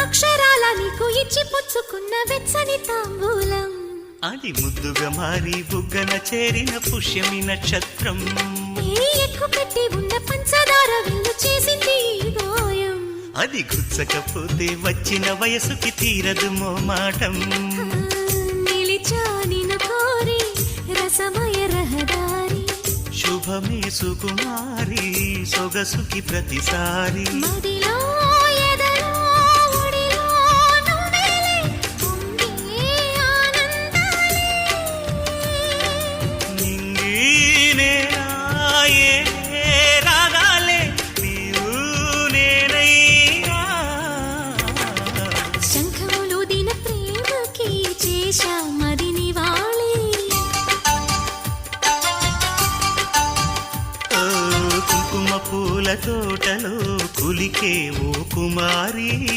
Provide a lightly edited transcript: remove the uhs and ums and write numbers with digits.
అక్షరాల నీకు ఇచ్చి పుచ్చుకున్న వెచ్చని తాంబూలం అది ముద్దుగా మారి బుగ్గన చేరిన పుష్యమి నక్షత్రం ఎక్కు పెట్టి ఉన్న పంచదార విల్లు చేసింది ఈ గాయం అది గుచ్చకపోతే వచ్చిన వయసుకి తీరదు మోమాటం నిలిచా నిన్ను కోరి రసమయ రహదారి శుభమే సుకుమారి సొగసుకి ప్రతిసారి మదిలో ఎదలో ఒడిలో నువ్వేలే పొంగే ఆనందాలే నింగి నేనాయే రాగాలే నీవు నేనయ్యా శంఖములు దిన ప్రేమకి చేశా మదిని వాలి కుంకుమ పూల తోటలో కులికే ఓ కుమారి